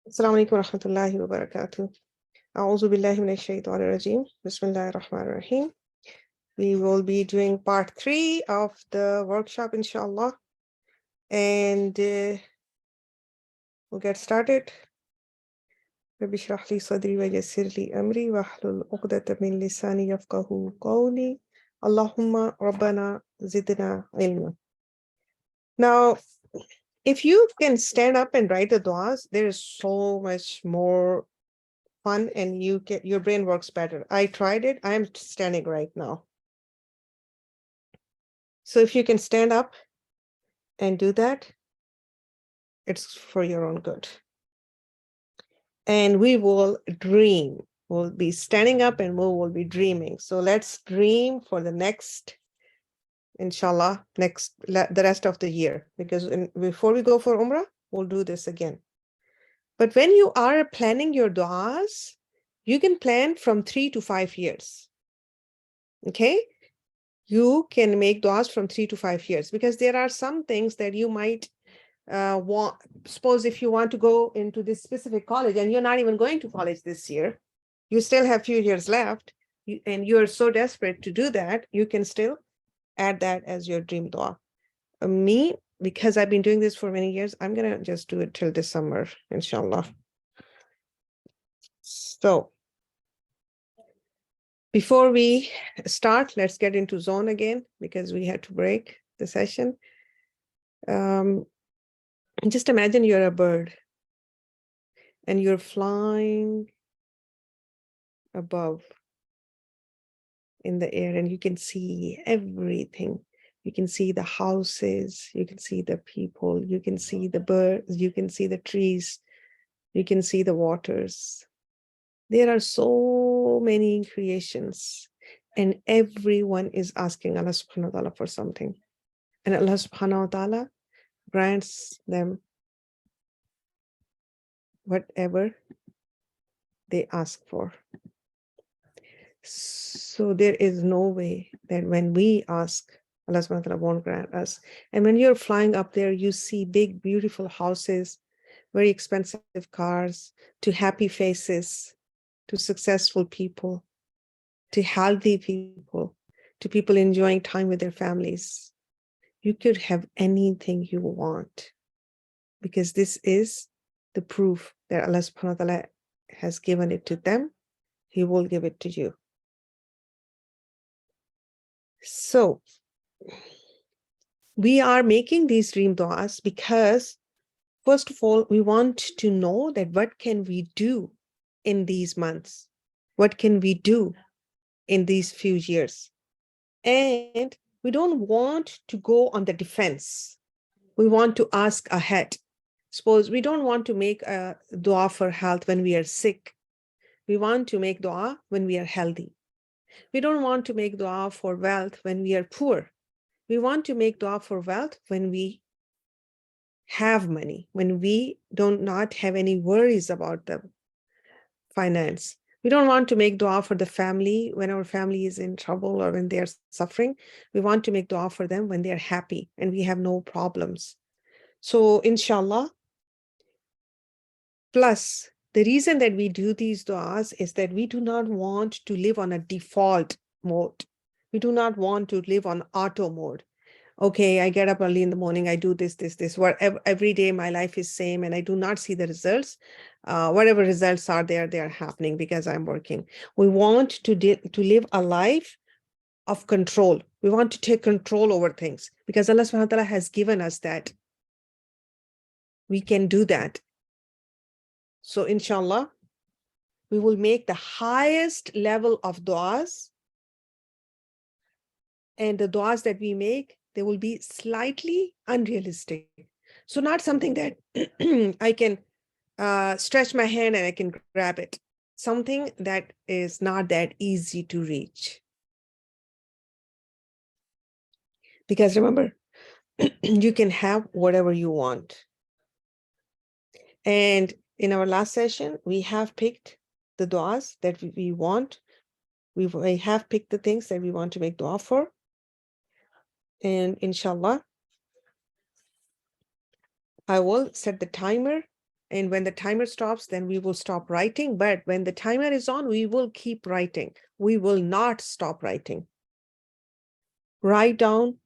Assalamu alaikum wa rahmatullahi wa barakatuh. A'udhu billahi minash shaitanir rajim. Bismillahir rahmanir rahim. We will be doing part 3 of the workshop, inshallah. And we'll get started. Rabbi shrah li sadri wa yassir li amri wa hlul uqdata min lisani yafqahu qawli. Allahumma rabbana zidna ilma. Now, if you can stand up and write the du'as, there is so much more fun and your brain works better. I tried it. I'm standing right now. So if you can stand up and do that, it's for your own good. And we will dream. We'll be standing up and we will be dreaming. So let's dream for the next, inshallah, the rest of the year. Because before we go for Umrah, we'll do this again. But when you are planning your du'as, you can plan from 3 to 5 years. Okay? You can make du'as from 3 to 5 years because there are some things that you might want. Suppose if you want to go into this specific college and you're not even going to college this year, you still have few years left, and you're so desperate to do that, you can still add that as your dream dua. Me, because I've been doing this for many years, I'm going to just do it till December, inshallah. So before we start, let's get into zone again because we had to break the session. Just imagine you're a bird and you're flying above in the air and you can see everything. You can see the houses, you can see the people, you can see the birds, you can see the trees, you can see the waters. There are so many creations and everyone is asking Allah subhanahu wa ta'ala for something. And Allah subhanahu wa ta'ala grants them whatever they ask for. So there is no way that when we ask, Allah subhanahu wa ta'ala won't grant us. And when you're flying up there, you see big, beautiful houses, very expensive cars, to happy faces, to successful people, to healthy people, to people enjoying time with their families. You could have anything you want because this is the proof that Allah subhanahu wa ta'ala has given it to them. He will give it to you. So we are making these dream du'as because, first of all, we want to know that what can we do in these months? What can we do in these few years? And we don't want to go on the defense. We want to ask ahead. Suppose we don't want to make a dua for health when we are sick. We want to make dua when we are healthy. We don't want to make dua for wealth when we are poor. We want to make dua for wealth when we have money, when we don't not have any worries about the finance. We don't want to make dua for the family when our family is in trouble or when they're suffering. We want to make dua for them when they're happy and we have no problems. So inshallah, plus the reason that we do these duas is that we do not want to live on a default mode. We do not want to live on auto mode. Okay, I get up early in the morning, I do this, where every day my life is same and I do not see the results. Whatever results are there, they are happening because I'm working. We want to live a life of control. We want to take control over things because Allah subhanahu wa ta'ala has given us that. We can do that. So inshallah, we will make the highest level of du'as, and the du'as that we make, they will be slightly unrealistic. So not something that I can stretch my hand and I can grab it. Something that is not that easy to reach. Because remember, you can have whatever you want. And in our last session, we have picked the du'as that we want. We have picked the things that we want to make dua for. And inshallah, I will set the timer And when the timer stops, then we will stop writing. But when the timer is on, we will keep writing. We will not stop writing. Write down,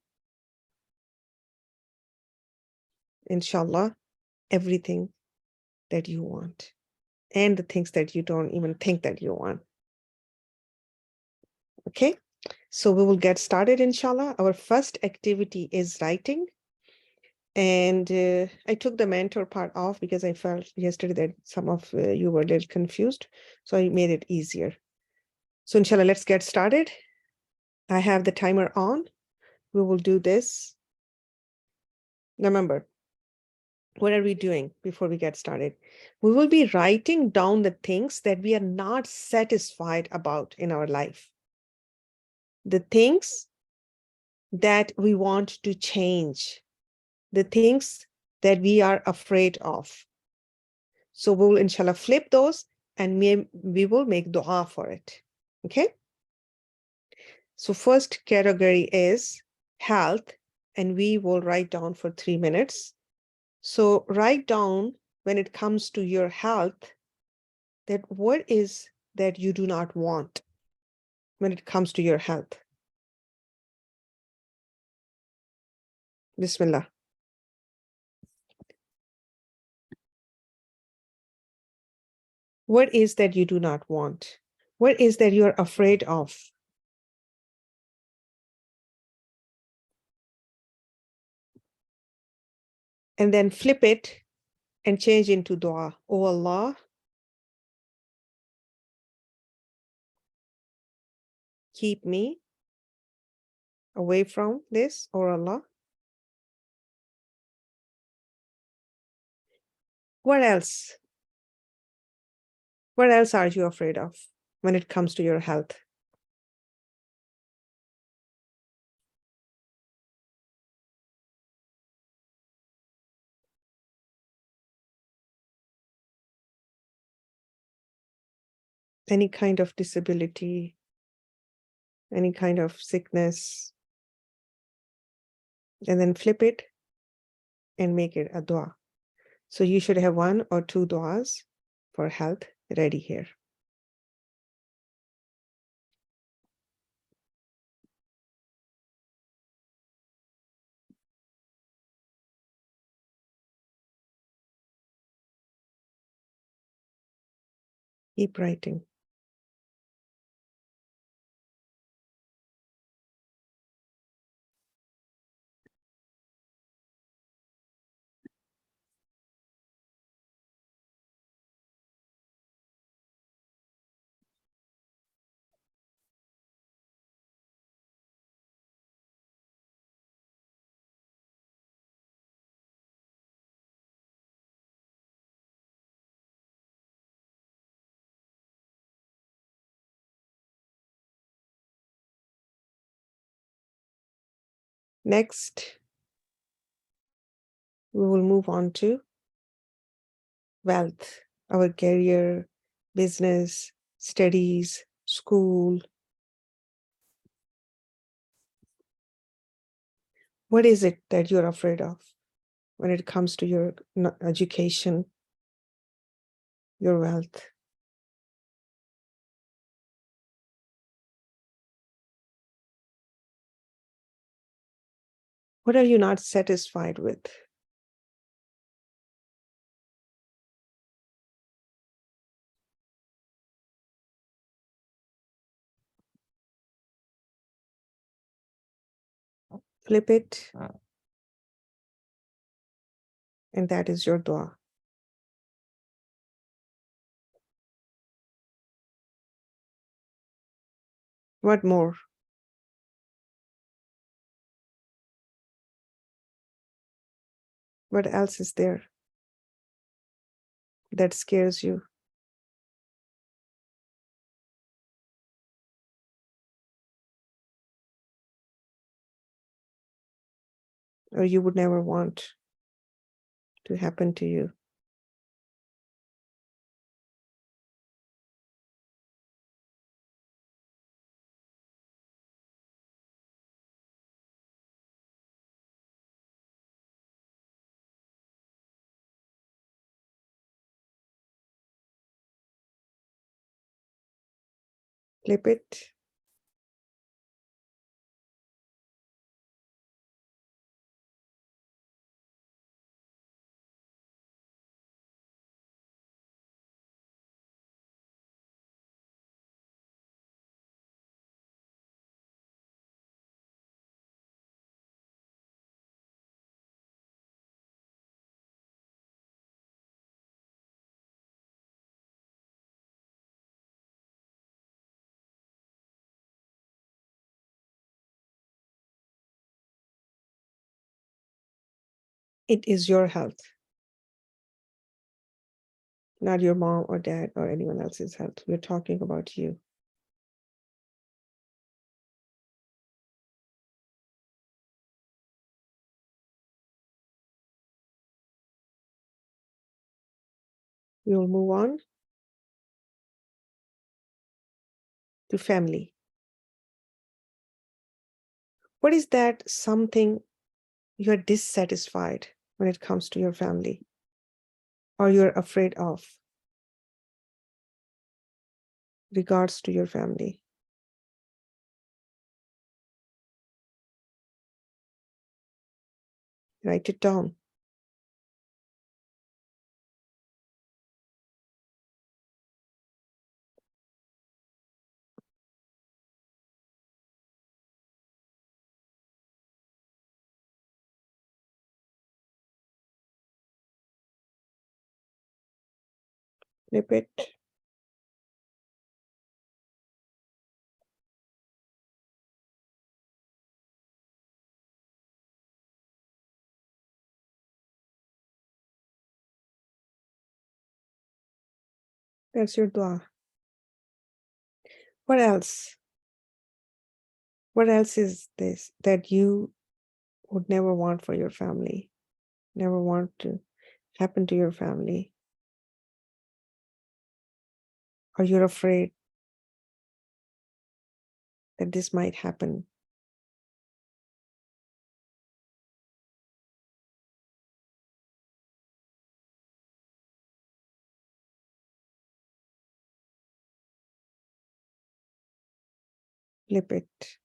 inshallah, everything that you want and the things that you don't even think that you want. Okay, so we will get started, inshallah. Our first activity is writing. And I took the mentor part off because I felt yesterday that some of you were a little confused. So I made it easier. So inshallah, let's get started. I have the timer on. We will do this. Remember, what are we doing before we get started? We will be writing down the things that we are not satisfied about in our life. The things that we want to change. The things that we are afraid of. So we will inshallah flip those and we will make dua for it. Okay. So first category is health, and we will write down for 3 minutes. So write down when it comes to your health that what is that you do not want when it comes to your health. Bismillah. What is that you do not want? What is that you're afraid of? And then flip it and change into dua. Oh Allah, keep me away from this, or Allah. What else? What else are you afraid of when it comes to your health? Any kind of disability, any kind of sickness, and then flip it and make it a dua. So you should have 1 or 2 duas for health ready here. Keep writing. Next, we will move on to wealth, our career, business, studies, school. What is it that you're afraid of when it comes to your education, your wealth? What are you not satisfied with? Flip it, and that is your dua. What more? What else is there that scares you? Or you would never want to happen to you? Flip it. It is your health, not your mom or dad or anyone else's health. We're talking about you. We will move on to family. What is that something you're dissatisfied when it comes to your family or you're afraid of regards to your family? Write it down. Flip it. That's your dua. What else? What else is this that you would never want for your family? Never want to happen to your family? Or you're afraid that this might happen? Flip it.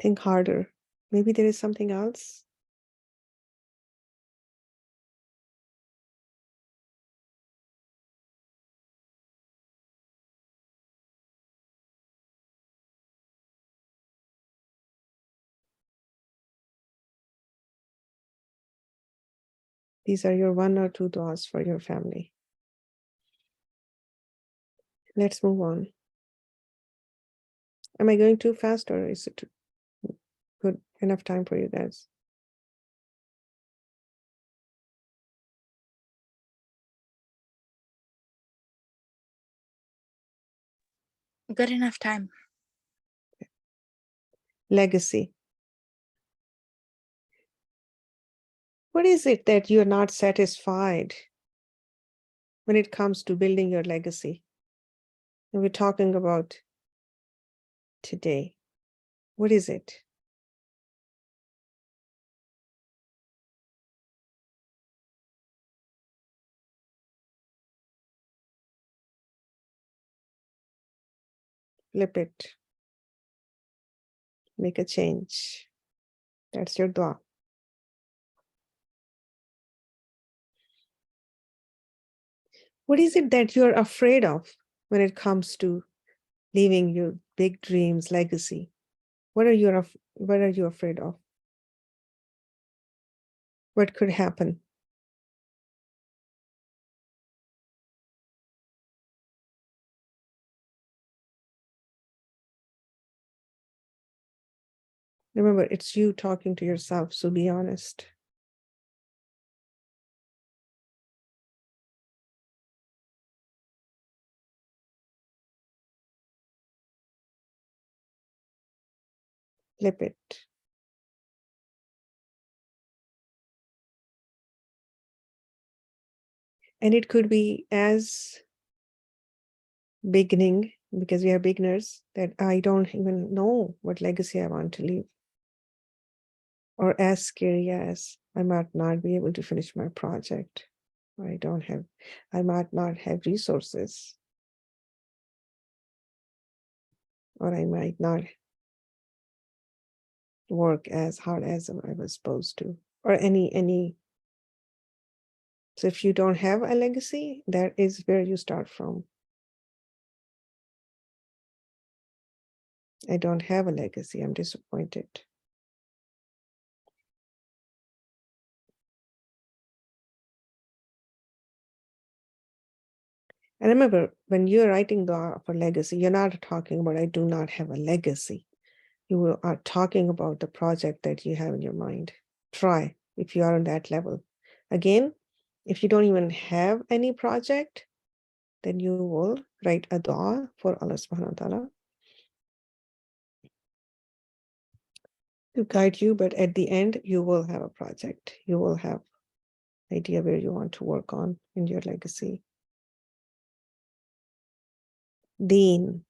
Think harder. Maybe there is something else. These are your 1 or 2 duas for your family. Let's move on. Am I going too fast or is it good enough time for you guys? Good enough time. Legacy. What is it that you're not satisfied when it comes to building your legacy? And we're talking about today. What is it? Flip it. Make a change. That's your dua. What is it that you're afraid of when it comes to leaving your big dreams, legacy? What are you afraid of? What could happen? Remember, it's you talking to yourself, so be honest. Flip it. And it could be as beginning, because we are beginners, that I don't even know what legacy I want to leave. or as scary as I might not be able to finish my project. I might not have resources, or I might not work as hard as I was supposed to, or any. So if you don't have a legacy, that is where you start from. I don't have a legacy. I'm disappointed. And remember, when you're writing dua for legacy, you're not talking about, I do not have a legacy. You are talking about the project that you have in your mind. Try if you are on that level. Again, if you don't even have any project, then you will write a dua for Allah subhanahu wa ta'ala to guide you. But at the end, you will have a project. You will have idea where you want to work on in your legacy. Deen.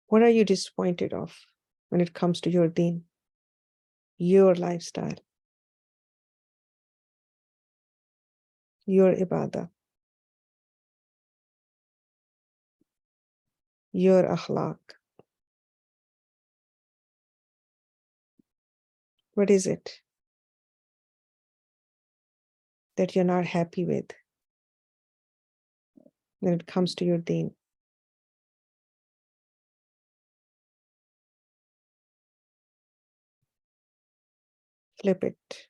What are you disappointed of when it comes to your deen, your lifestyle, your ibadah, your akhlaq? What is it that you're not happy with when it comes to your deen? Flip it.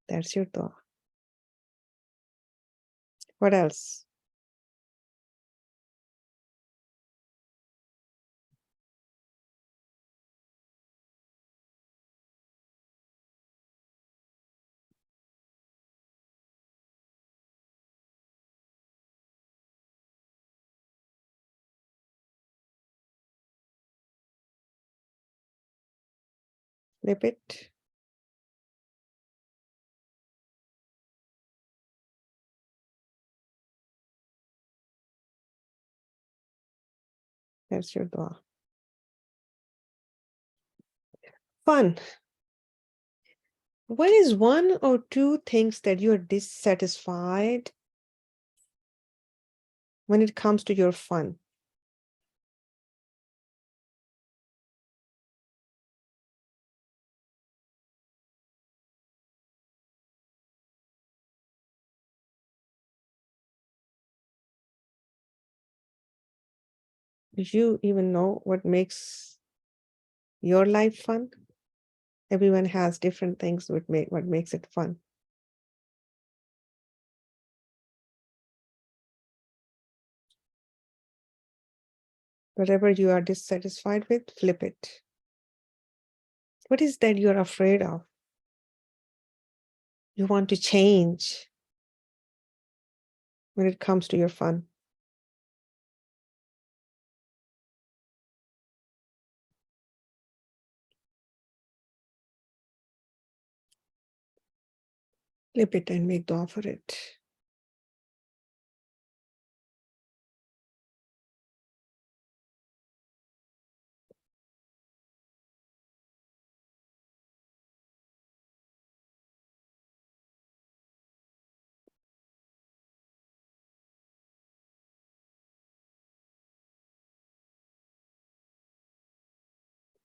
That's your dua. What else? Flip it. That's your dua. Fun. What is one or two things that you're dissatisfied when it comes to your fun? Do you even know what makes your life fun? Everyone has different things what makes it fun. Whatever you are dissatisfied with, flip it. What is that you're afraid of? You want to change when it comes to your fun. Flip it and make dua for it.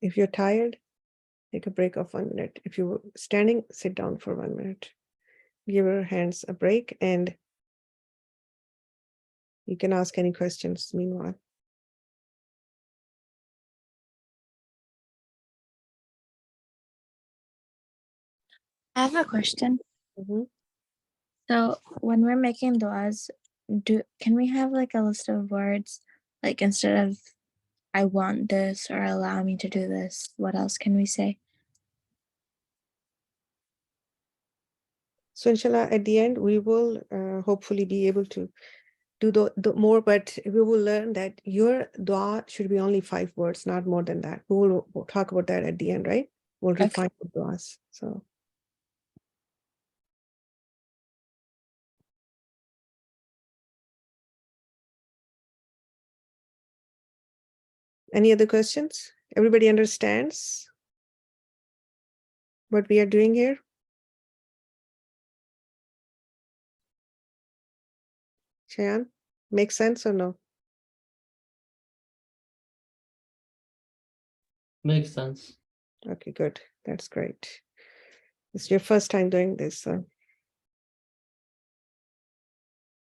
If you're tired, take a break of 1 minute. If you're standing, sit down for 1 minute. Give your hands a break, and you can ask any questions meanwhile. I have a question. Mhm. So when we're making duas, can we have like a list of words? Like instead of I want this or allow me to do this, what else can we say? So inshallah, at the end, we will hopefully be able to do the more, but we will learn that your dua should be only 5 words, not more than that. We'll talk about that at the end, right? We'll Okay. refine the duas. So Any other questions? Everybody understands what we are doing here? Shayan, make sense or no? Makes sense. Okay, good. That's great. It's your first time doing this, so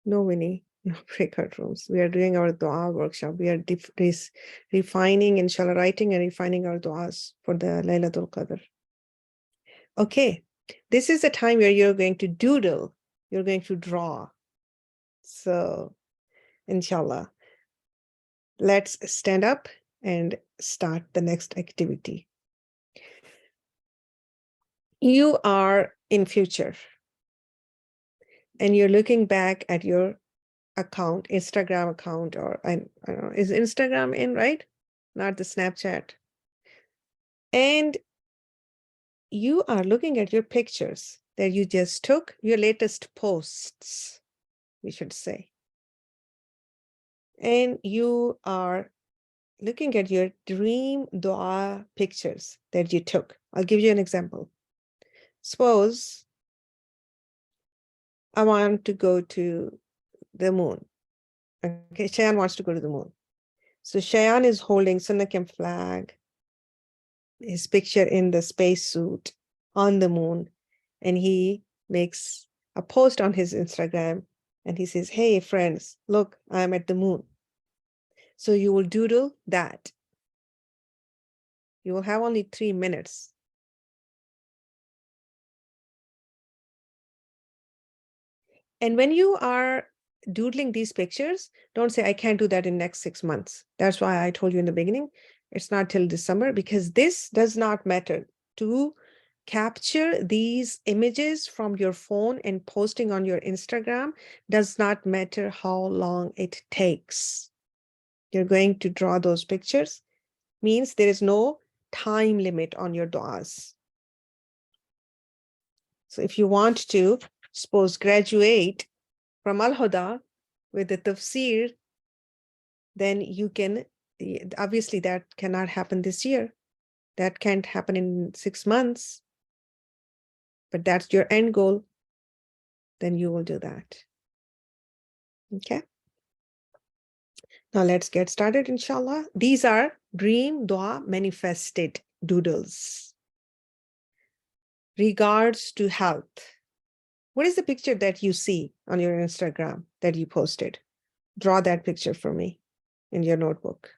no, Winnie, no breakout rooms. We are doing our dua workshop. We are refining, inshallah, writing and refining our duas for the Laylatul Qadr. Okay, this is the time where you're going to doodle. You're going to draw. So, inshallah, let's stand up and start the next activity. You are in future and you're looking back at your account, Instagram account, or I don't know, is Instagram in, right? Not the Snapchat. And you are looking at your pictures that you just took, your latest posts, we should say. And you are looking at your dream dua pictures that you took. I'll give you an example. Suppose I want to go to the moon. Okay, Shayan wants to go to the moon. So Shayan is holding Sunnahcamp flag, his picture in the spacesuit on the moon, and he makes a post on his Instagram and he says, hey friends, look, I'm at the moon. So you will doodle that. You will have only 3 minutes. And when you are doodling these pictures, don't say, I can't do that in next 6 months. That's why I told you in the beginning, it's not till December, because this does not matter. To capture these images from your phone and posting on your Instagram does not matter how long it takes. You're going to draw those pictures, means there is no time limit on your duas. So if you want to, suppose, graduate from Al-Huda with the tafsir, then you can, obviously that cannot happen this year. That can't happen in 6 months, but that's your end goal. Then you will do that. Okay. Now let's get started, inshallah. These are dream dua manifested doodles. Regards to health. What is the picture that you see on your Instagram that you posted? Draw that picture for me in your notebook.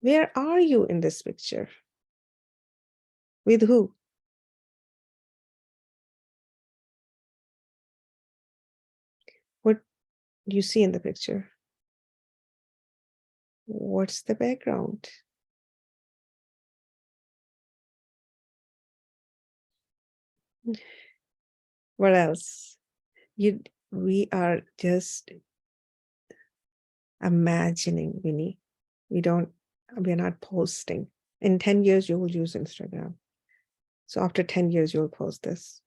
Where are you in this picture? With who? What do you see in the picture? What's the background? What else? We are just imagining, Winnie. We're not posting. In 10 years, you will use Instagram. So after 10 years, you'll post this.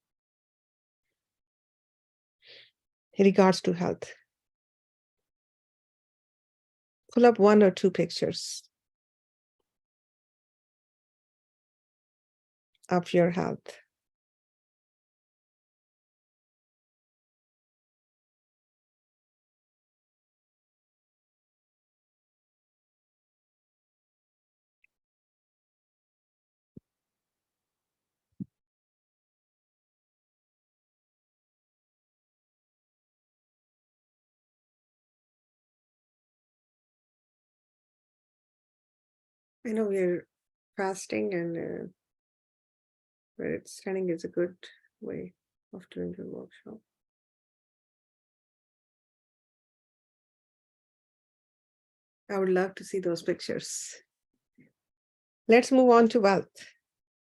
In regards to health, pull up 1 or 2 pictures of your health. I know we're fasting, and but standing is a good way of doing the workshop. I would love to see those pictures. Let's move on to wealth.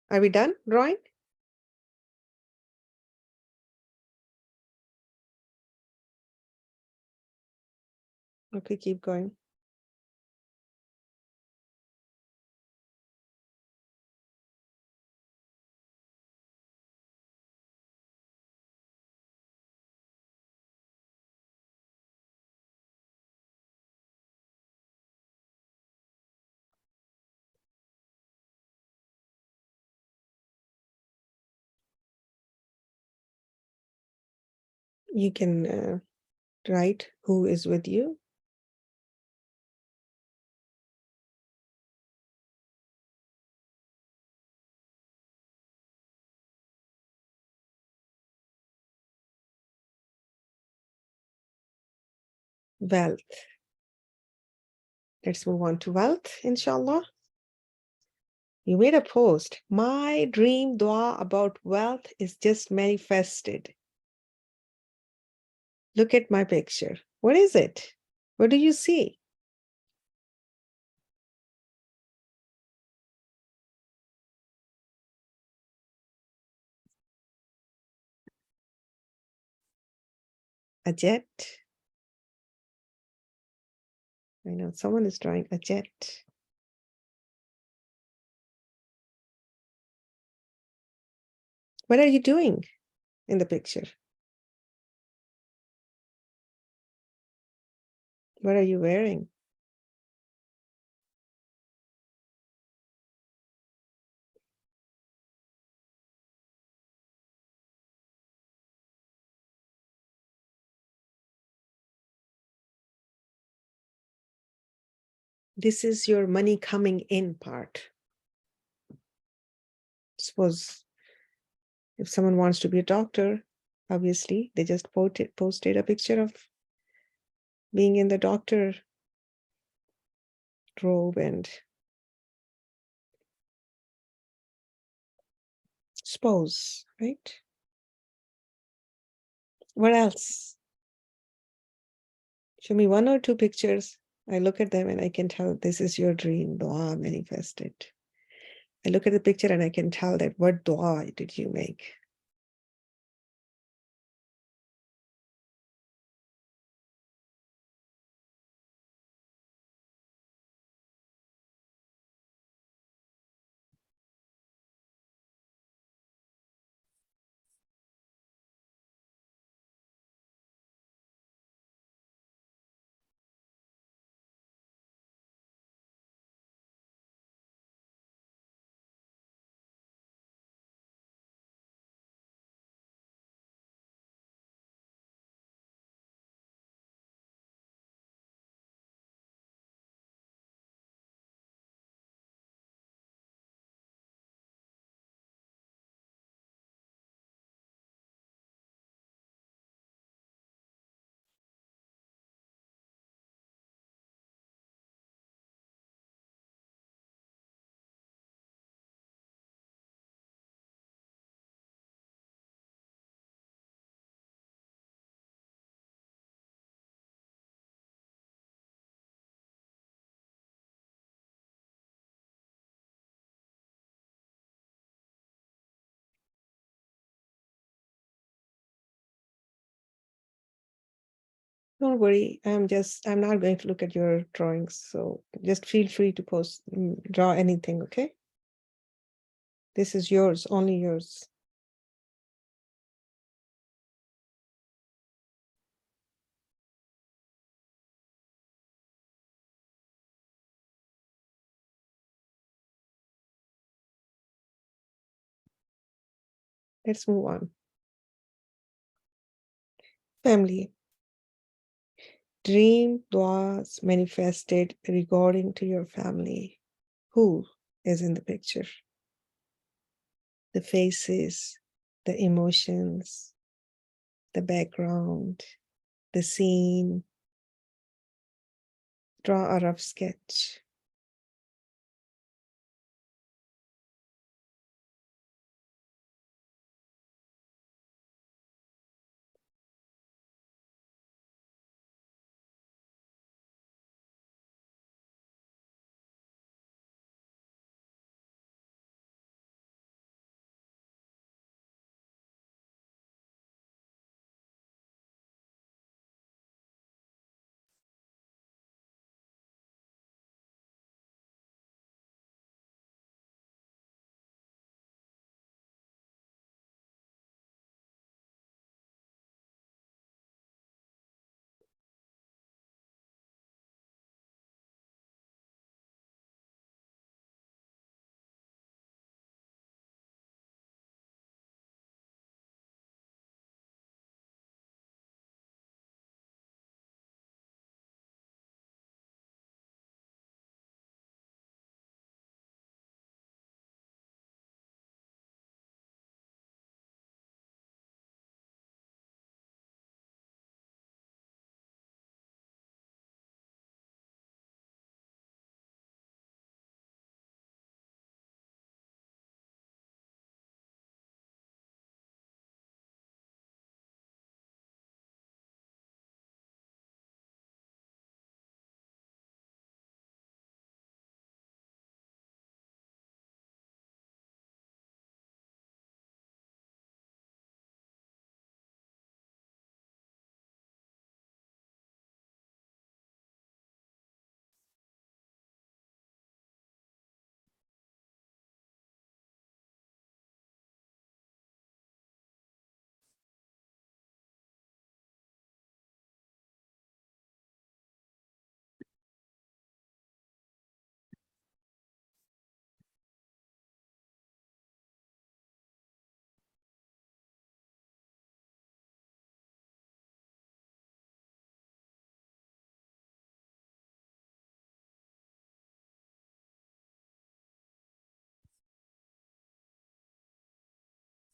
Are we done drawing? Okay, keep going. You can write who is with you. Wealth. Let's move on to wealth, inshallah. You made a post. My dream dua about wealth is just manifested. Look at my picture. What is it? What do you see? A jet. I know someone is drawing a jet. What are you doing in the picture? What are you wearing? This is your money coming in part. Suppose if someone wants to be a doctor, obviously they just posted a picture of being in the doctor robe and suppose, right? What else? Show me one or two pictures. I look at them and I can tell this is your dream dua manifested. I look at the picture and I can tell that what dua did you make? Don't worry, I'm not going to look at your drawings. So just feel free to draw anything, okay? This is yours, only yours. Let's move on. Family. Dream was manifested regarding to your family. Who is in the picture? The faces, the emotions, the background, the scene. Draw a rough sketch.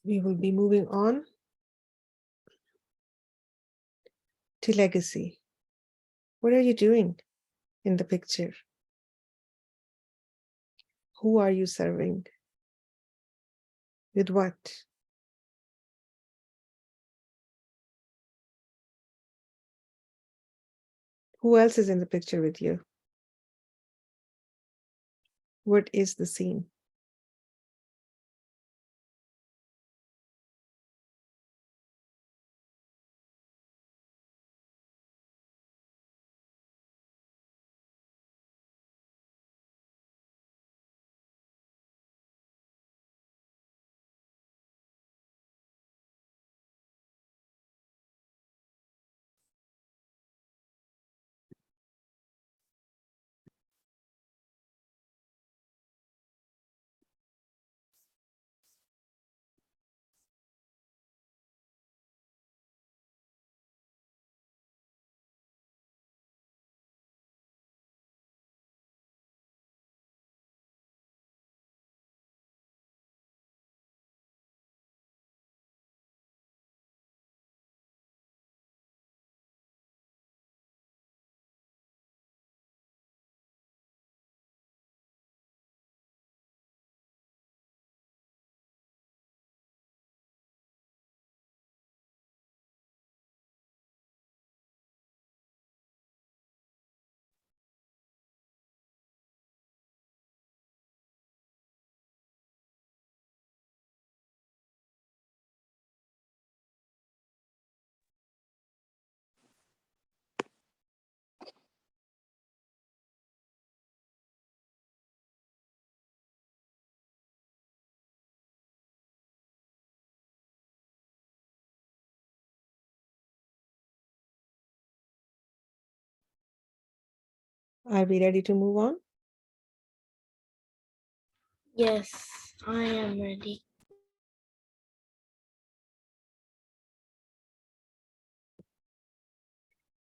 We will be moving on to legacy. What are you doing in the picture? Who are you serving? With what? Who else is in the picture with you? What is the scene? Are we ready to move on? Yes, I am ready.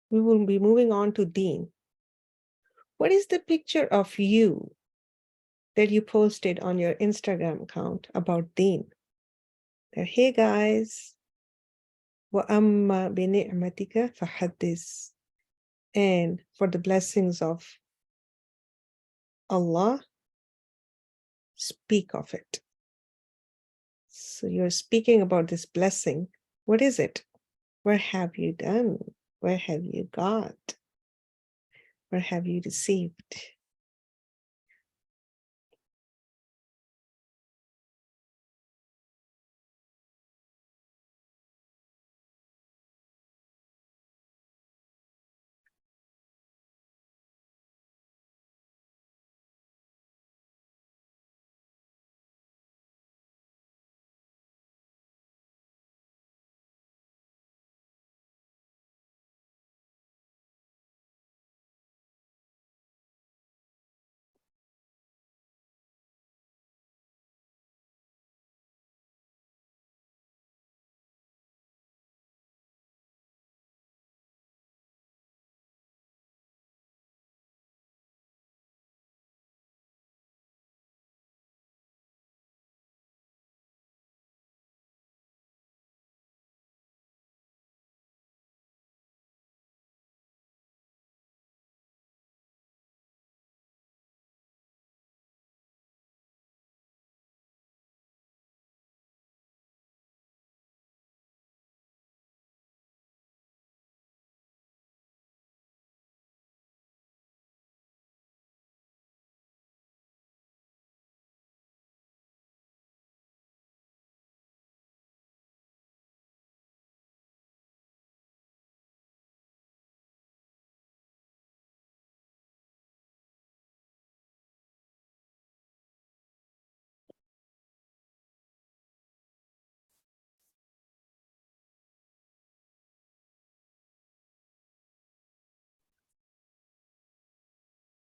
We will be moving on to Dean. What is the picture of you that you posted on your Instagram account about Dean? That, hey guys, وَأَمَّا بِنِعْمَتِكَ فَحَدِّثْ. And for the blessings of Allah, speak of it. So you're speaking about this blessing. What is it? What have you done? Where have you got? What have you received?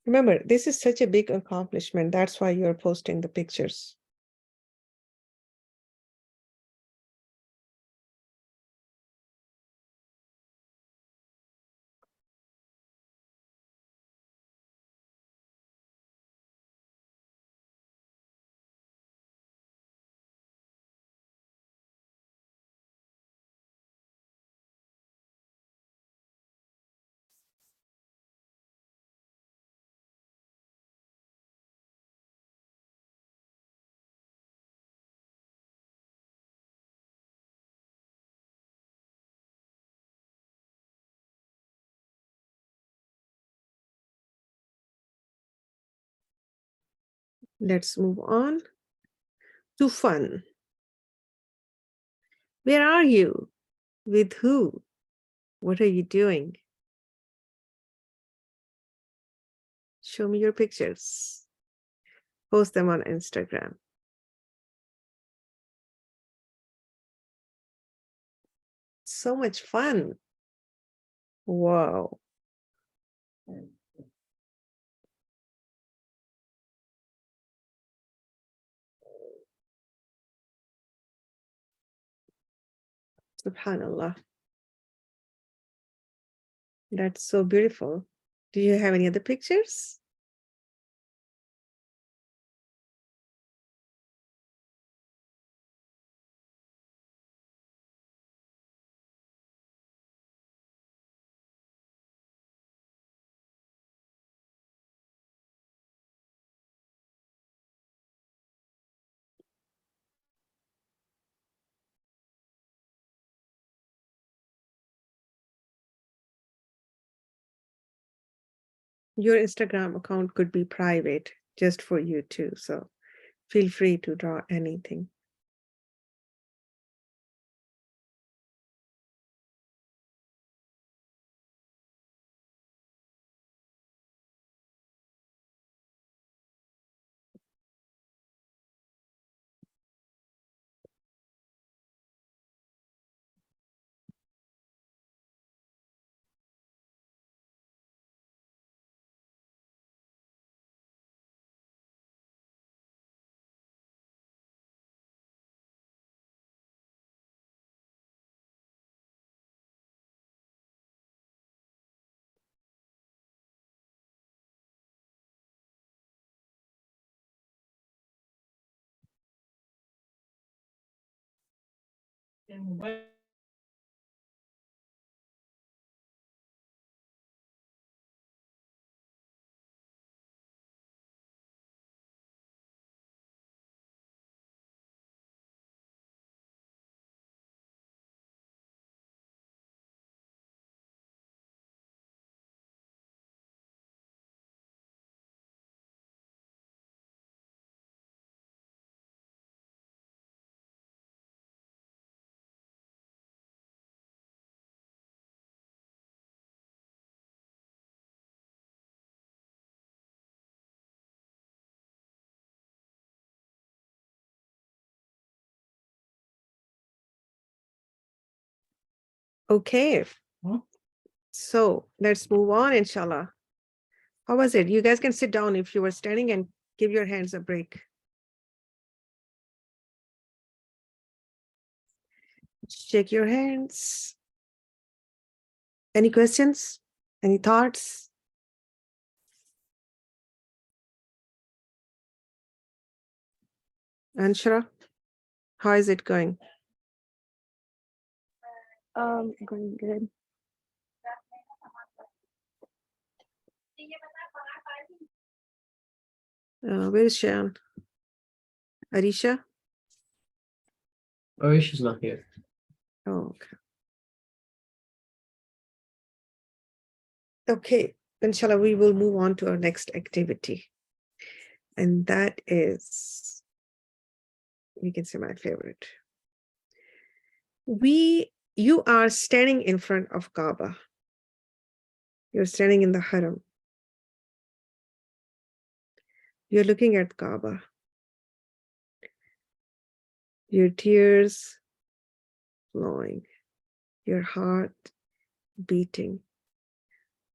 Remember, this is such a big accomplishment. That's why you're posting the pictures. Let's move on to fun. Where are you? With who? What are you doing? Show me your pictures. Post them on Instagram. So much fun. Wow. Subhanallah. That's so beautiful. Do you have any other pictures? Your Instagram account could be private just for you too. So feel free to draw anything. Okay. So let's move on, inshallah. How was it? You guys can sit down if you were standing and give your hands a break. Shake your hands. Any questions? Any thoughts? Anshara, how is it going? Going good. Where is Shayan? Arisha? Arisha's not here. Oh, okay. Okay, inshallah, we will move on to our next activity. And that is, you can say my favorite. You are standing in front of Kaaba. You're standing in the Haram. You're looking at Kaaba. Your tears flowing, your heart beating.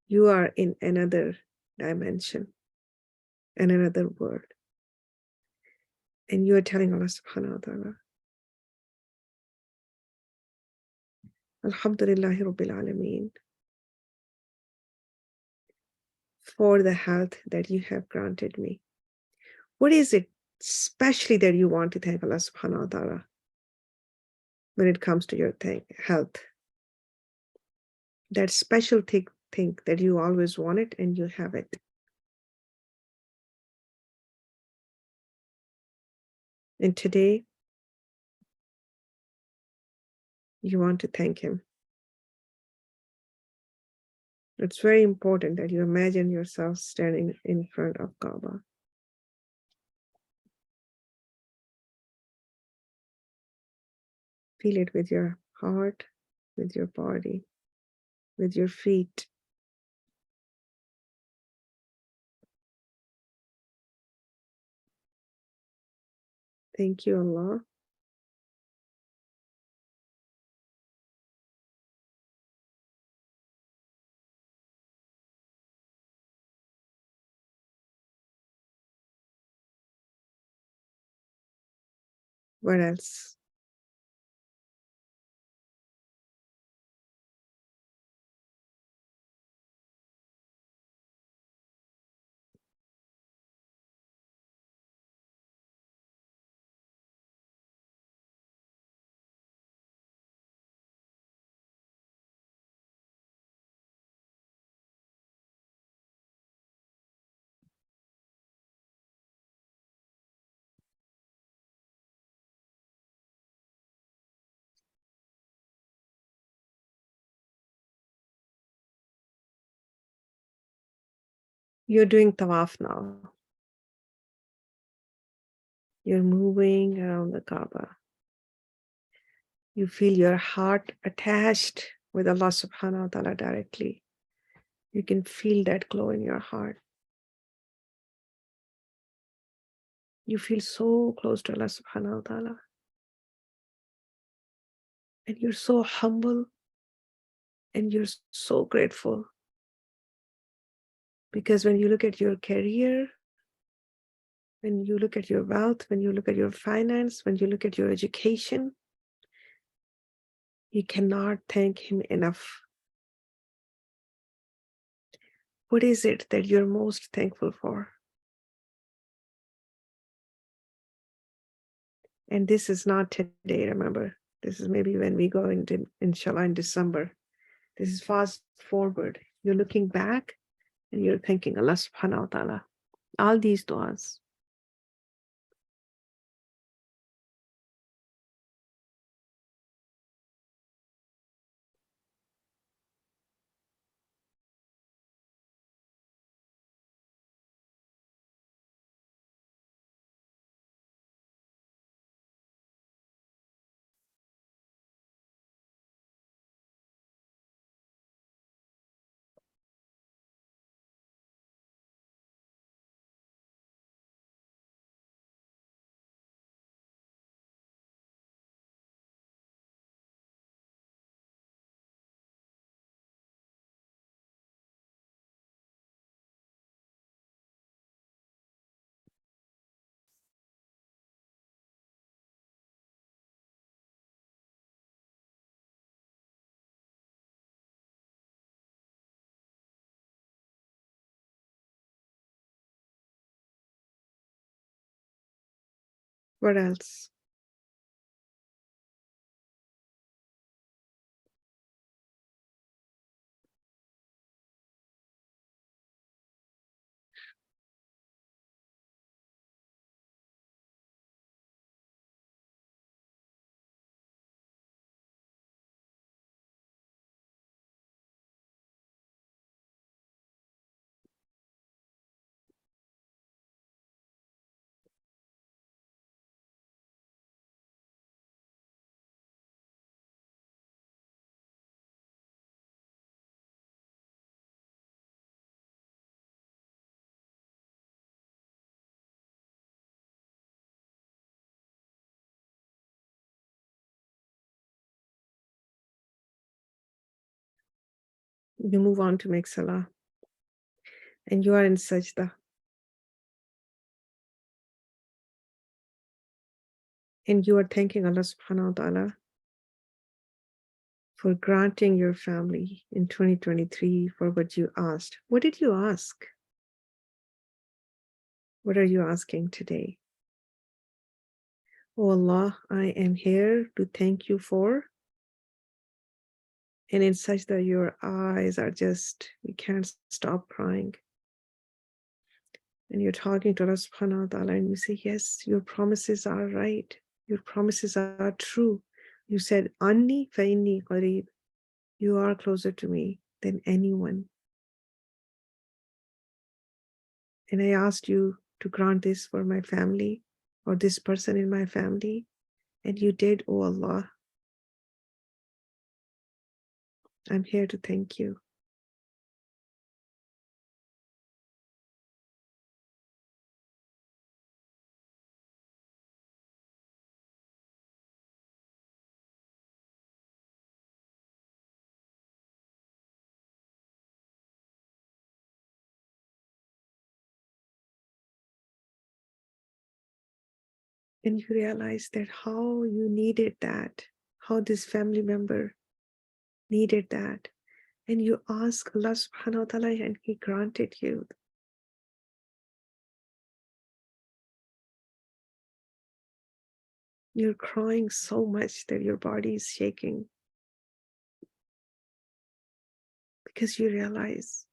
You are in another dimension, in another world. And you are telling Allah subhanahu wa ta'ala, Alhamdulillahi Rabbil Alameen, for the health that you have granted me. What is it especially that you want to thank Allah subhanahu wa ta'ala when it comes to your health? That special thing that you always wanted and you have it. And today, you want to thank Him. It's very important that you imagine yourself standing in front of Kaaba. Feel it with your heart, with your body, with your feet. Thank you, Allah. What else? You're doing tawaf now. You're moving around the Kaaba. You feel your heart attached with Allah subhanahu wa ta'ala directly. You can feel that glow in your heart. You feel so close to Allah subhanahu wa ta'ala. And you're so humble and you're so grateful. Because when you look at your career, when you look at your wealth, when you look at your finance, when you look at your education, you cannot thank Him enough. What is it that you're most thankful for? And this is not today, remember. This is maybe when we go into, inshallah, in December. This is fast forward. You're looking back and you're thanking Allah subhanahu wa ta'ala. All these du'as. What else? You move on to make salah. And you are in sajda. And you are thanking Allah subhanahu wa ta'ala for granting your family in 2023 for what you asked. What did you ask? What are you asking today? Oh Allah, I am here to thank you for. And in such that your eyes are just, we can't stop crying. And you're talking to Allah subhanahu wa ta'ala and you say, yes, your promises are right. Your promises are true. You said, Anni fa inni qareeb. You are closer to me than anyone. And I asked you to grant this for my family or this person in my family. And you did, oh Allah. I'm here to thank you. And you realize that how you needed that, how this family member needed that. And you ask Allah subhanahu wa ta'ala and He granted you. You're crying so much that your body is shaking because you realize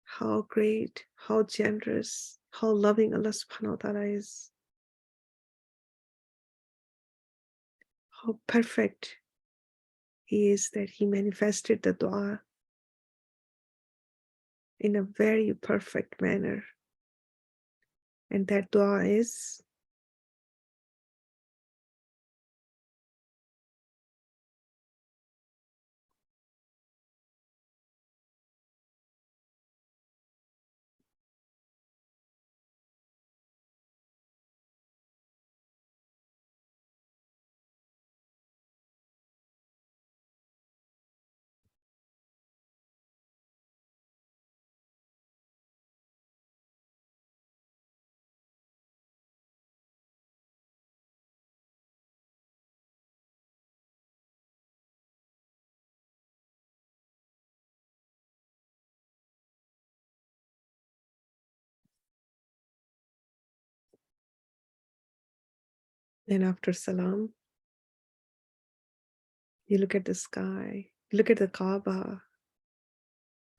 how great, how generous, how loving Allah subhanahu wa ta'ala is, how perfect He is that He manifested the dua in a very perfect manner. And that dua is, and after salam, you look at the sky, you look at the Kaaba.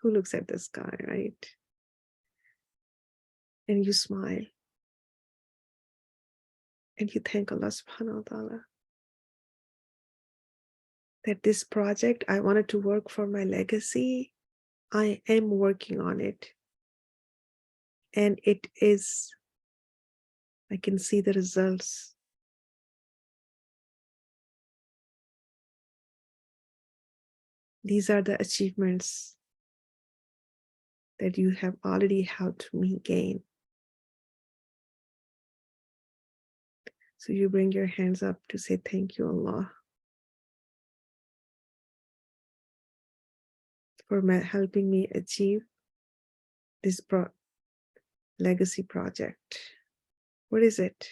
Who looks at the sky, right? And you smile and you thank Allah subhanahu wa ta'ala that this project I wanted to work for my legacy, I am working on it. And it is, I can see the results. These are the achievements that you have already helped me gain. So you bring your hands up to say, thank you, Allah, for helping me achieve this legacy project. What is it?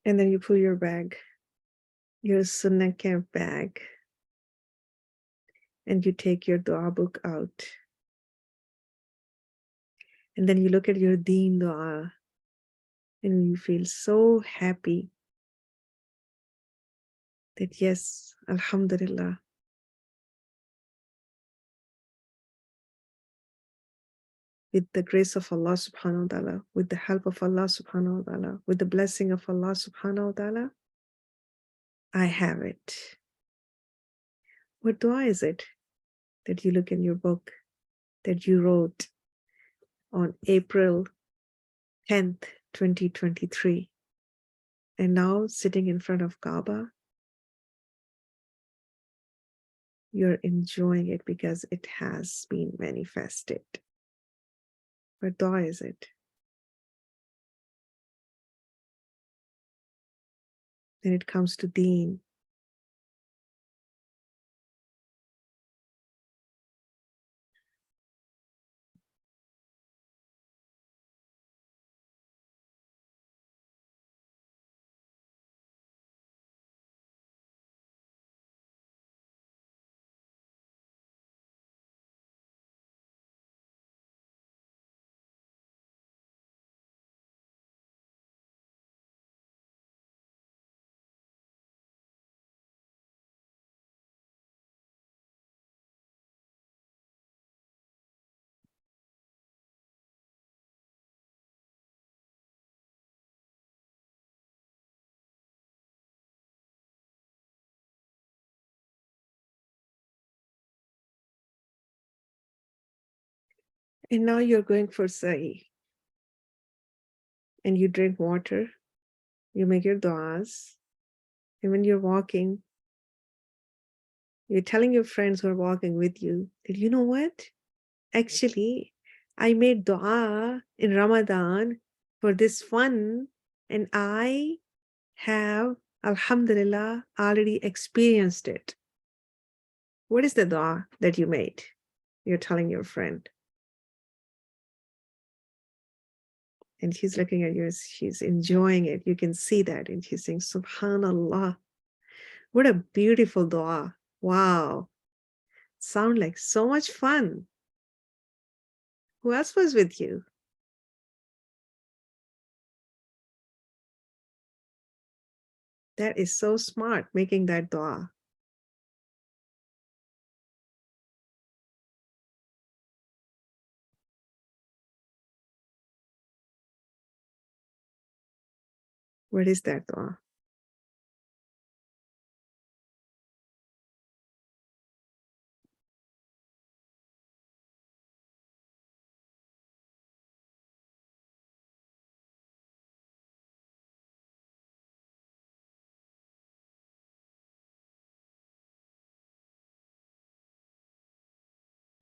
And then you pull your bag, your Sunnahcamp bag, and you take your dua book out. And then you look at your deen dua and you feel so happy that yes, Alhamdulillah, with the grace of Allah subhanahu wa ta'ala, with the help of Allah subhanahu wa ta'ala, with the blessing of Allah subhanahu wa ta'ala, I have it. What dua is it that you look in your book that you wrote on April 10th, 2023? And now sitting in front of Kaaba, you're enjoying it because it has been manifested. What dua is it? When it comes to deen, And now you're going for sa'i. And you drink water, you make your du'as. And when you're walking, you're telling your friends who are walking with you that, you know what? Actually, I made dua in Ramadan for this fun, and I have, alhamdulillah, already experienced it. What is the dua that you made? You're telling your friend. And she's looking at you, she's enjoying it. You can see that. And she's saying, Subhanallah. What a beautiful dua. Wow. Sound like so much fun. Who else was with you? That is so smart, making that dua. What is that dua?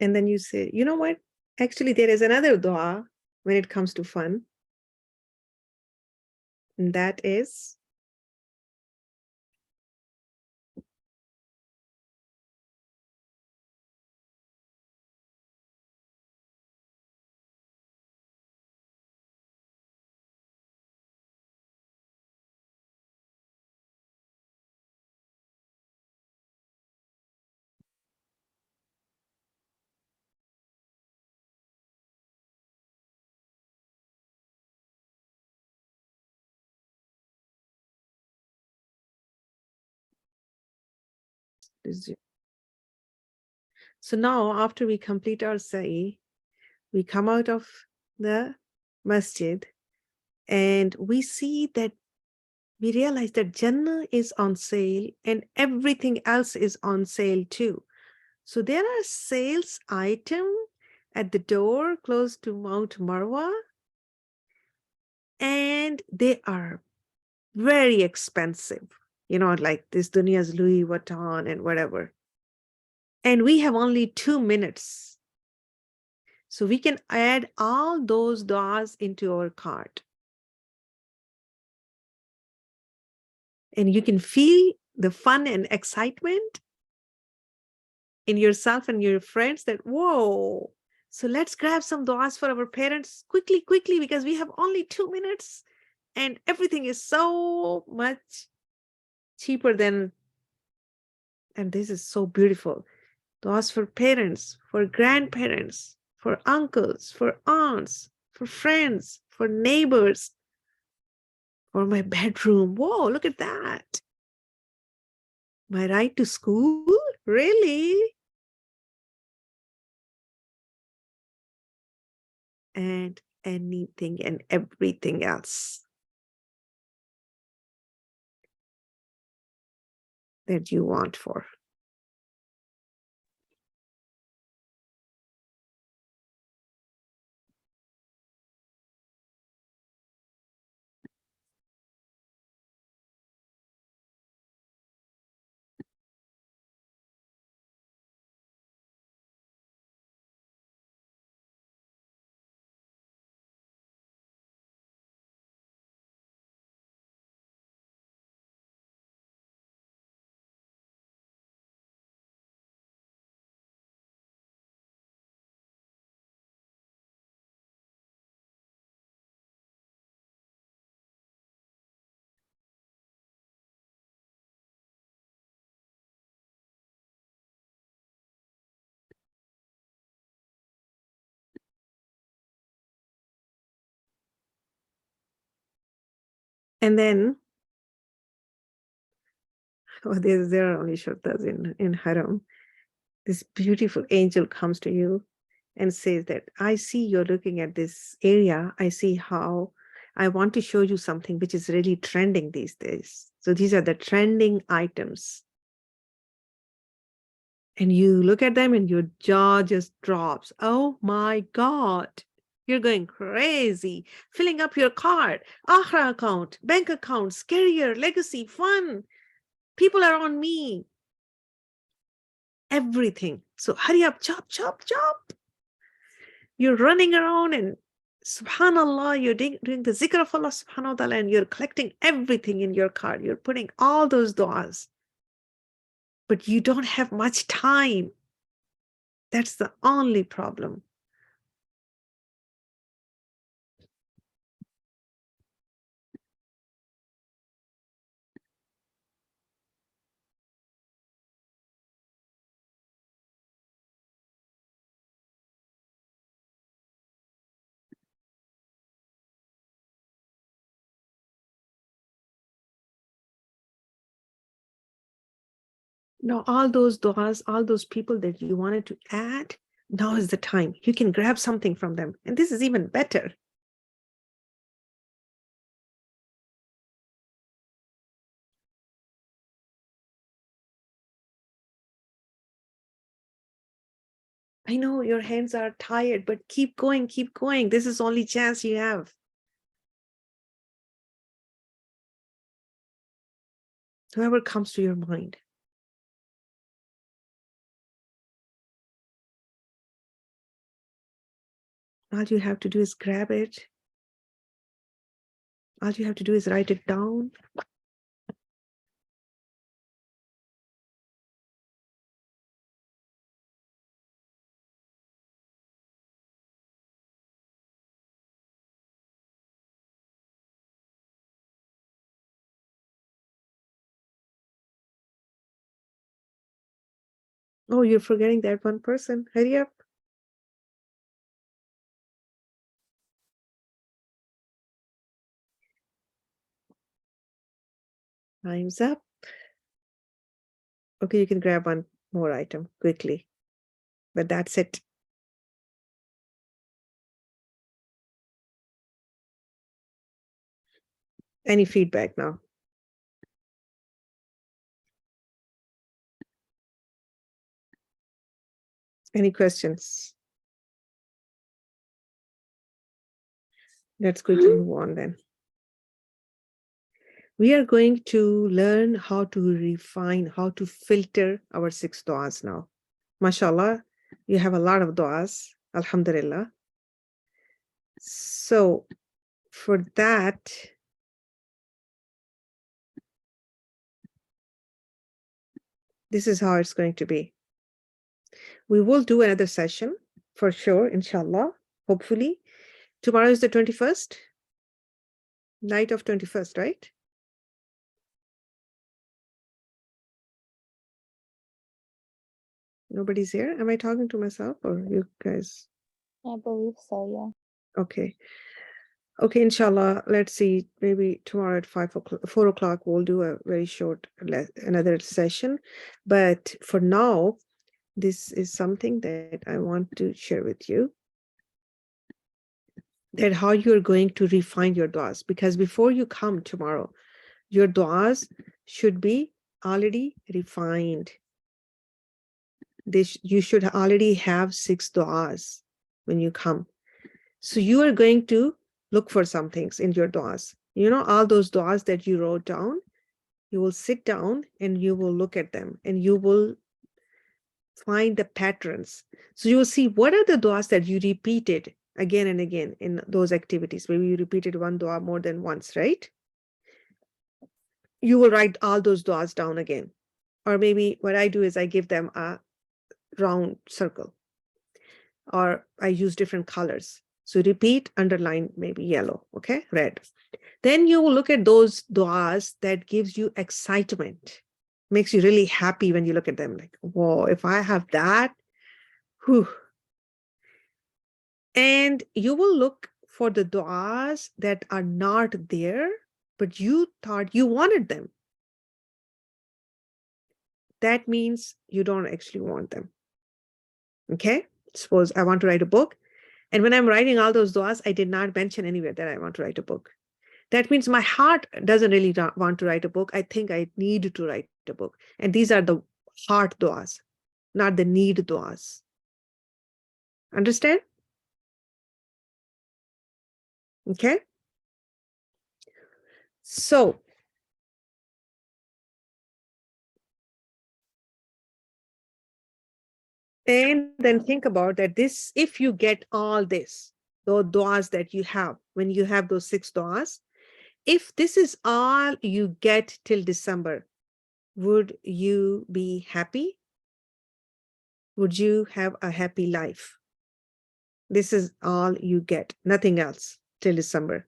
And then you say, you know what? Actually, there is another dua when it comes to fun. And that is, so now after we complete our sa'i, we come out of the masjid and we see that we realize that Jannah is on sale and everything else is on sale too. So there are sales item at the door close to Mount Marwa, and they are very expensive, like this Dunia's Louis Vuitton and whatever. And we have only 2 minutes. So we can add all those du'as into our cart. And you can feel the fun and excitement in yourself and your friends that, whoa, so let's grab some du'as for our parents quickly, because we have only 2 minutes and everything is so much cheaper than, and this is so beautiful. Du'as for parents, for grandparents, for uncles, for aunts, for friends, for neighbors, for my bedroom. Whoa, look at that. My ride to school? Really? And anything and everything else that you want for. And then, there are only shurtas in Haram. This beautiful angel comes to you and says that, I see you're looking at this area. I see how I want to show you something which is really trending these days. So these are the trending items. And you look at them and your jaw just drops. Oh my God. You're going crazy. Filling up your card, Akhra account, bank accounts, career, legacy, fun. People are on me. Everything. So hurry up, chop, chop, chop. You're running around and subhanallah, you're doing the zikr of Allah subhanahu wa ta'ala and you're collecting everything in your card. You're putting all those du'as. But you don't have much time. That's the only problem. Now, all those du'as, all those people that you wanted to add, now is the time. You can grab something from them. And this is even better. I know your hands are tired, but keep going, keep going. This is the only chance you have. Whoever comes to your mind. All you have to do is grab it. All you have to do is write it down. Oh, you're forgetting that one person. Hurry up. Time's up. Okay, you can grab one more item quickly. But that's it. Any feedback now? Any questions? Let's quickly move on then. We are going to learn how to refine, how to filter our 6 du'as now. MashaAllah, you have a lot of du'as, alhamdulillah. So for that, this is how it's going to be. We will do another session for sure, inshallah, hopefully. Tomorrow is the 21st, night of 21st, right? Nobody's here. Am I talking to myself or you guys? I believe so, yeah. Okay. Okay, inshallah, let's see, maybe tomorrow at 4 o'clock, we'll do a very short, another session. But for now, this is something that I want to share with you, that how you're going to refine your du'as, because before you come tomorrow, your du'as should be already refined. You should already have 6 du'as when you come. So you are going to look for some things in your du'as. You know, all those du'as that you wrote down, you will sit down and you will look at them and you will find the patterns. So you will see what are the du'as that you repeated again and again in those activities. Maybe you repeated one du'a more than once, right? You will write all those du'as down again. Or maybe what I do is I give them a round circle, or I use different colors. So repeat, underline, maybe yellow, okay, red. Then you will look at those du'as that gives you excitement, makes you really happy when you look at them, like, whoa, if I have that, whew. And you will look for the du'as that are not there, but you thought you wanted them. That means you don't actually want them. Okay, suppose I want to write a book, and when I'm writing all those du'as, I did not mention anywhere that I want to write a book. That means my heart doesn't really want to write a book. I think I need to write a book. And these are the heart du'as. not the need du'as. Understand? Okay. So, and then think about that this, if you get all this, those du'as that you have, when you have those 6 du'as, if this is all you get till December, would you be happy? Would you have a happy life? This is all you get, nothing else till December.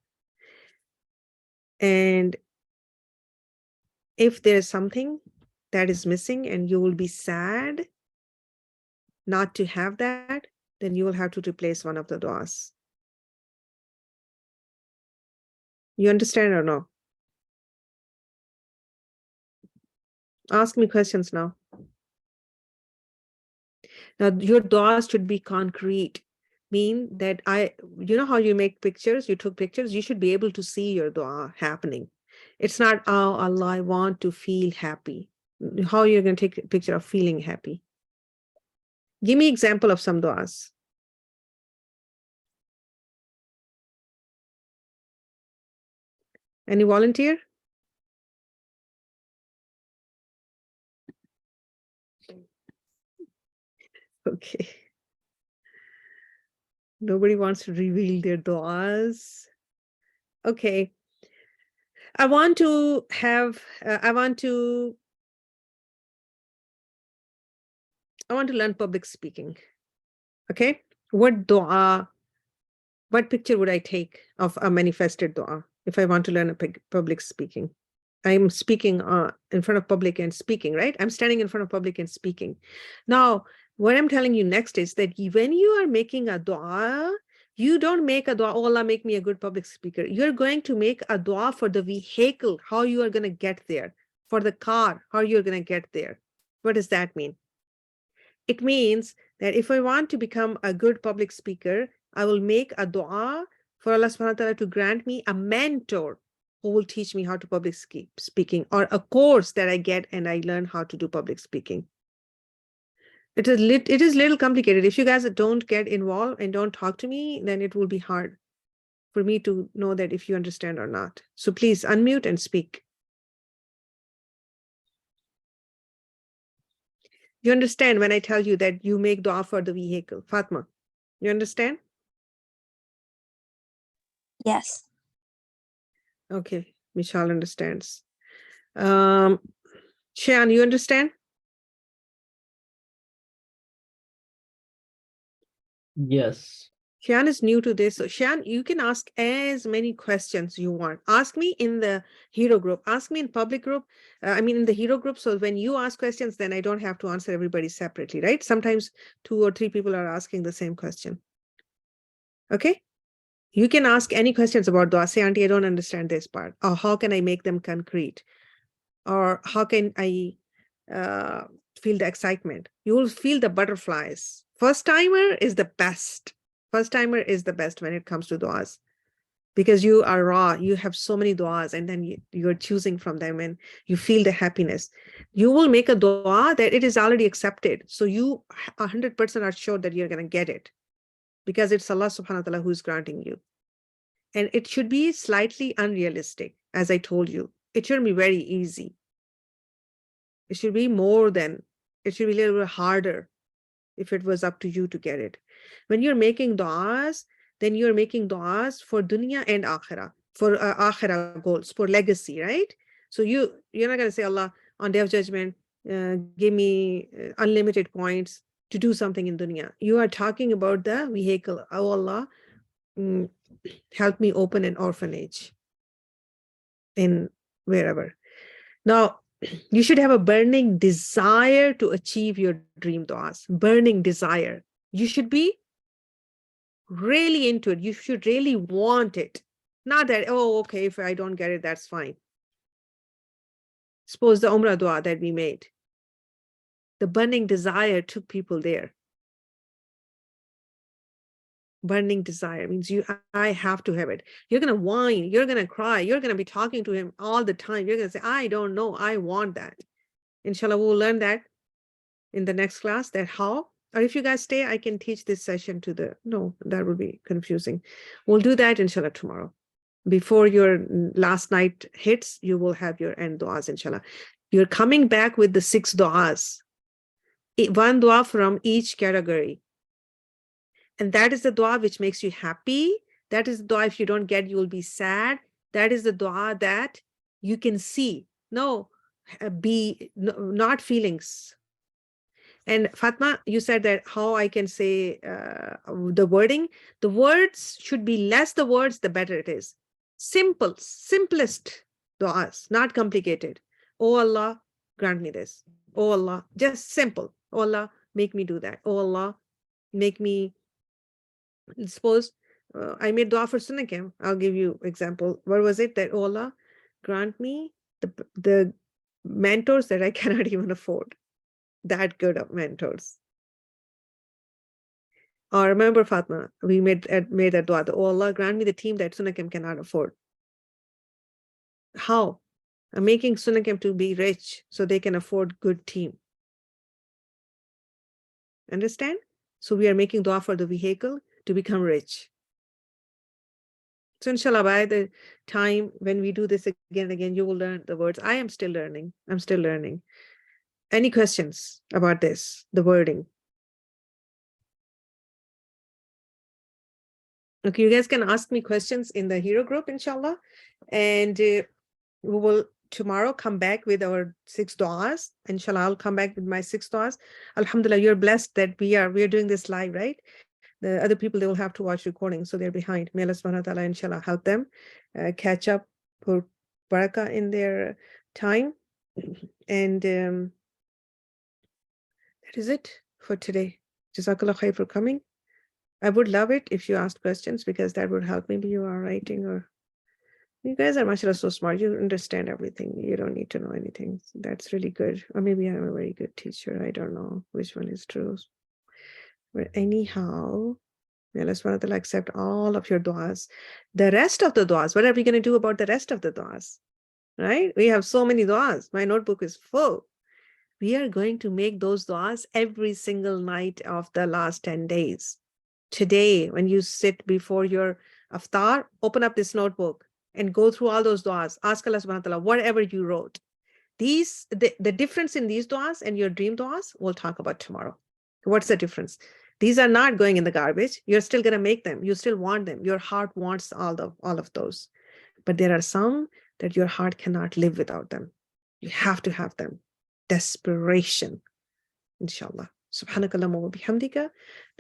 And if there's something that is missing and you will be sad not to have that, then you will have to replace one of the du'as. You understand or no? Ask me questions now. Now, your du'as should be concrete, mean that you know how you make pictures, you took pictures, you should be able to see your du'a happening. It's not, oh, Allah, I want to feel happy. How you're going to take a picture of feeling happy? Give me example of some du'as. Any volunteer? Okay. Nobody wants to reveal their du'as. Okay. I want to learn public speaking. Okay. What picture would I take of a manifested dua if I want to learn public speaking? I'm speaking in front of public and speaking, right? I'm standing in front of public and speaking. Now, what I'm telling you next is that when you are making a dua, you don't make a dua, oh Allah, make me a good public speaker. You're going to make a dua for the vehicle, how you are going to get there, for the car, how you're going to get there. What does that mean? It means that if I want to become a good public speaker, I will make a dua for Allah subhanahu wa ta'ala to grant me a mentor who will teach me how to public speaking, or a course that I get and I learn how to do public speaking. It is little complicated. If you guys don't get involved and don't talk to me, then it will be hard for me to know that if you understand or not. So please unmute and speak. You understand when I tell you that you make dua for the vehicle, Fatma? You understand? Yes. Okay, Michelle understands. Shan, you understand? Yes. Shan is new to this. So Shan, you can ask as many questions you want. Ask me in the hero group. Ask me in public group. In the hero group. So when you ask questions, then I don't have to answer everybody separately, right? Sometimes 2 or 3 people are asking the same question. Okay? You can ask any questions about dua. Say, Auntie, I don't understand this part. Or how can I make them concrete? Or how can I feel the excitement? You will feel the butterflies. First timer is the best. First timer is the best when it comes to duas, because you are raw. You have so many duas, and then you're choosing from them, and you feel the happiness. You will make a dua that it is already accepted. So you 100% are sure that you're going to get it, because it's Allah subhanahu wa ta'ala who is granting you. And it should be slightly unrealistic, as I told you. It shouldn't be very easy. It should be it should be a little bit harder if it was up to you to get it. When you're making du'as, then you're making du'as for dunya and akhirah, for akhirah goals, for legacy, right? So you're not going to say, Allah, on day of judgment, give me unlimited points to do something in dunya. You are talking about the vehicle. Oh Allah, help me open an orphanage in wherever. Now, you should have a burning desire to achieve your dream du'as. Burning desire. You should be really into it. You should really want it. Not that, oh, okay, if I don't get it, that's fine. Suppose the Umrah dua that we made. The burning desire took people there. Burning desire means I have to have it. You're going to whine. You're going to cry. You're going to be talking to him all the time. You're going to say, I don't know. I want that. Inshallah, we'll learn that in the next class that how, or if you guys stay, I can teach this session to the, no, that would be confusing. We'll do that inshallah tomorrow. Before your last night hits, you will have your end du'as, inshallah. You're coming back with the 6 du'as, one dua from each category. And that is the dua which makes you happy. That is the dua if you don't get, you will be sad. That is the dua that you can see. No, not feelings. And Fatma, you said that how I can say the wording. The words should be less the words, the better it is. Simplest du'as, not complicated. Oh Allah, grant me this. Oh Allah, just simple. Oh Allah, make me do that. Oh Allah, make me, suppose I made dua for Sunnahcamp. I'll give you example. What was it that, oh Allah, grant me the mentors that I cannot even afford. That good of mentors. Or remember, Fatma, we made that dua. Oh Allah, grant me the team that Sunnahcamp cannot afford. How? I'm making Sunnahcamp to be rich so they can afford good team. Understand? So we are making dua for the vehicle to become rich. So inshallah, by the time when we do this again and again, you will learn the words. I am still learning. I'm still learning. Any questions about this, the wording? Okay, you guys can ask me questions in the hero group, inshallah. And we will tomorrow come back with our 6 du'as. Inshallah, I'll come back with my 6 du'as. Alhamdulillah, you're blessed that we are doing this live, right? The other people, they will have to watch recording, so they're behind. May Allah subhanahu wa ta'ala, inshallah, help them catch up, put barakah in their time. And that is it for today. Jazakallah khair for coming. I would love it if you asked questions, because that would help. Maybe you are writing, or you guys are mashallah so smart. You understand everything. You don't need to know anything. That's really good. Or maybe I'm a very good teacher. I don't know which one is true. But anyhow, may Allah subhanahu wa ta'ala accept all of your du'as. The rest of the du'as, what are we going to do about the rest of the du'as? Right? We have so many du'as. My notebook is full. We are going to make those du'as every single night of the last 10 days. Today, when you sit before your iftar, open up this notebook and go through all those du'as. Ask Allah subhanahu wa ta'ala, whatever you wrote. The difference in these du'as and your dream du'as, we'll talk about tomorrow. What's the difference? These are not going in the garbage. You're still going to make them. You still want them. Your heart wants all of those. But there are some that your heart cannot live without them. You have to have them. Desperation. Inshallah. Subhanakallahumma wa bihamdika.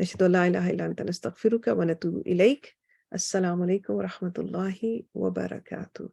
Nashhadu an la ilaha illa anta nastaghfiruka wa natubu ilayk. Assalamu alaikum wa rahmatullahi wa barakatuh.